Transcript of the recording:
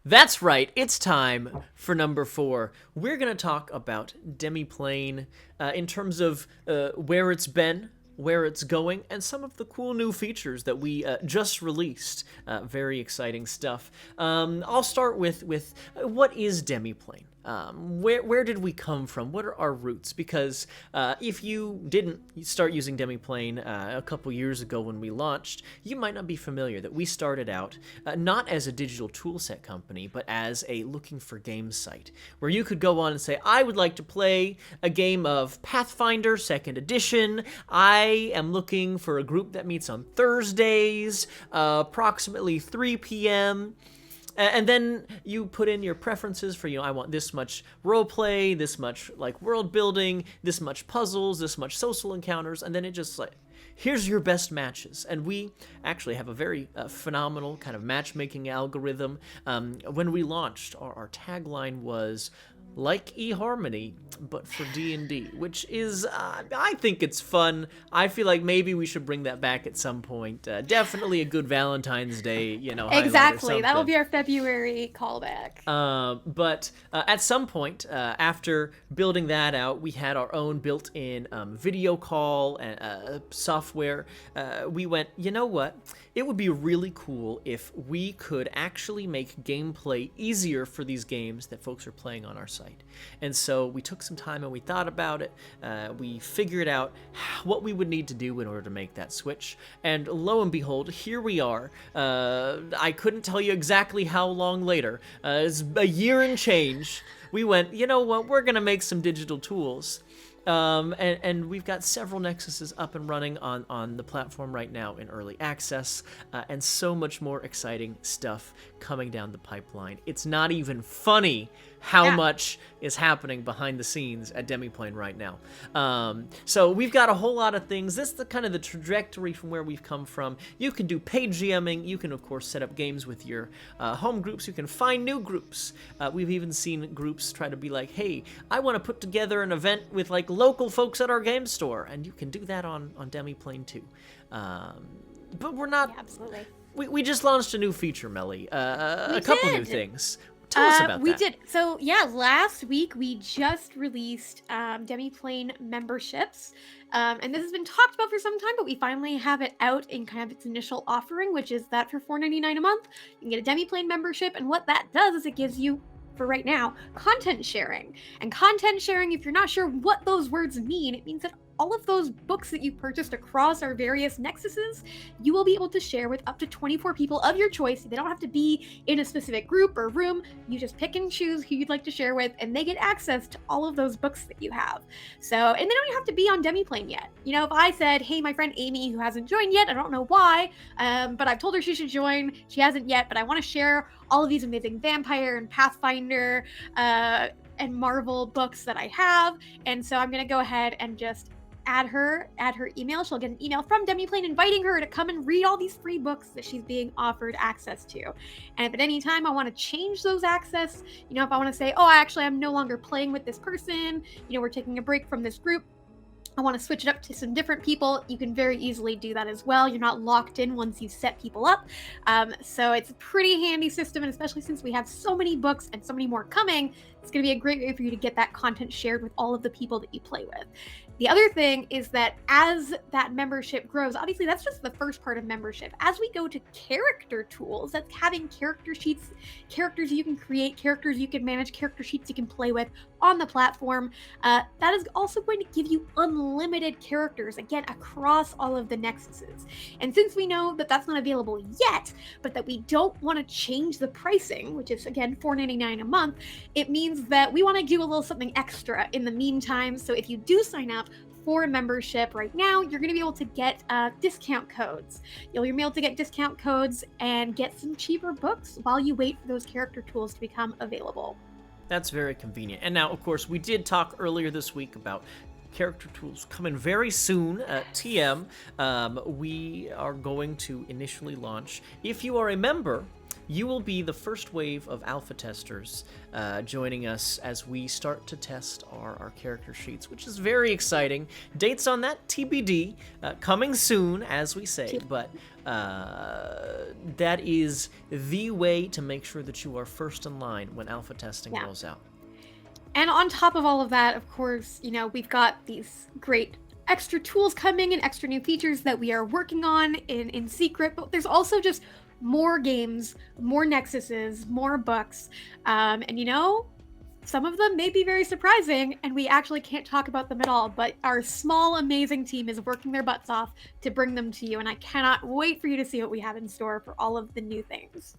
That's right, it's time for number 4. We're going to talk about Demiplane in terms of where it's been, where it's going, and some of the cool new features that we just released. Very exciting stuff. I'll start with what is Demiplane? Where did we come from? What are our roots? Because if you didn't start using Demiplane a couple years ago when we launched, you might not be familiar that we started out not as a digital toolset company, but as a looking for games site, where you could go on and say, I would like to play a game of Pathfinder 2nd Edition. I am looking for a group that meets on Thursdays, approximately 3 p.m., and then you put in your preferences for, I want this much roleplay, this much like world building, this much puzzles, this much social encounters, and then it just like, here's your best matches. And we actually have a very phenomenal kind of matchmaking algorithm. When we launched, our tagline was like eHarmony, but for D&D, which is, I think it's fun. I feel like maybe we should bring that back at some point. Definitely a good Valentine's Day, highlight or Exactly. That will something. be our February callback. But at some point, after building that out, we had our own built-in video call software. We went, you know what? It would be really cool if we could actually make gameplay easier for these games that folks are playing on our site. And so we took some time and we thought about it. We figured out what we would need to do in order to make that switch. And lo and behold, here we are. I couldn't tell you exactly how long later. It's a year and change. We went, you know what? We're going to make some digital tools. And we've got several Nexuses up and running on the platform right now in early access, and so much more exciting stuff coming down the pipeline. It's not even funny how Yeah. much is happening behind the scenes at Demiplane right now. So we've got a whole lot of things. This is the kind of the trajectory from where we've come from. You can do paid GMing. You can, of course, set up games with your home groups. You can find new groups. We've even seen groups try to be like, hey, I want to put together an event with like local folks at our game store, and you can do that on Demiplane too. But we're not. Yeah, absolutely. We just launched a new feature, Melly. We A couple new did. things. Tell us about We that. did. So yeah, last week we just released Demiplane memberships, and this has been talked about for some time, but we finally have it out in kind of its initial offering, which is that for $4.99 a month, you can get a Demiplane membership, and what that does is it gives you, for right now, content sharing. And content sharing, if you're not sure what those words mean, it means that all of those books that you purchased across our various nexuses, you will be able to share with up to 24 people of your choice. They don't have to be in a specific group or room. You just pick and choose who you'd like to share with, and they get access to all of those books that you have. So, and they don't have to be on Demiplane yet. If I said, hey, my friend Amy, who hasn't joined yet, I don't know why, but I've told her she should join. She hasn't yet, but I want to share all of these amazing vampire and Pathfinder and Marvel books that I have. And so I'm going to go ahead and just add her email. She'll get an email from Demiplane inviting her to come and read all these free books that she's being offered access to. And if at any time I want to change those access, if I want to say, oh, actually I'm no longer playing with this person, we're taking a break from this group, I want to switch it up to some different people, you can very easily do that as well. You're not locked in once you set people up. So it's a pretty handy system, and especially since we have so many books and so many more coming, it's going to be a great way for you to get that content shared with all of the people that you play with. The other thing is that as that membership grows, obviously that's just the first part of membership. As we go to character tools, that's having character sheets, characters you can create, characters you can manage, character sheets you can play with on the platform. That is also going to give you unlimited characters, again, across all of the nexuses. And since we know that that's not available yet, but that we don't want to change the pricing, which is, again, $4.99 a month, it means that we want to do a little something extra in the meantime. So if you do sign up for a membership right now, you're going to be able to get discount codes. You'll be able to get discount codes and get some cheaper books while you wait for those character tools to become available. That's very convenient. And now, of course, we did talk earlier this week about character tools coming very soon at TM. We are going to initially launch, if you are a member, you will be the first wave of alpha testers joining us as we start to test our character sheets, which is very exciting. Dates on that TBD, coming soon, as we say, but that is the way to make sure that you are first in line when alpha testing rolls out. And on top of all of that, of course, we've got these great extra tools coming and extra new features that we are working on in secret, but there's also just more games, more nexuses, more books, and some of them may be very surprising and we actually can't talk about them at all, but our small amazing team is working their butts off to bring them to you, and I cannot wait for you to see what we have in store for all of the new things.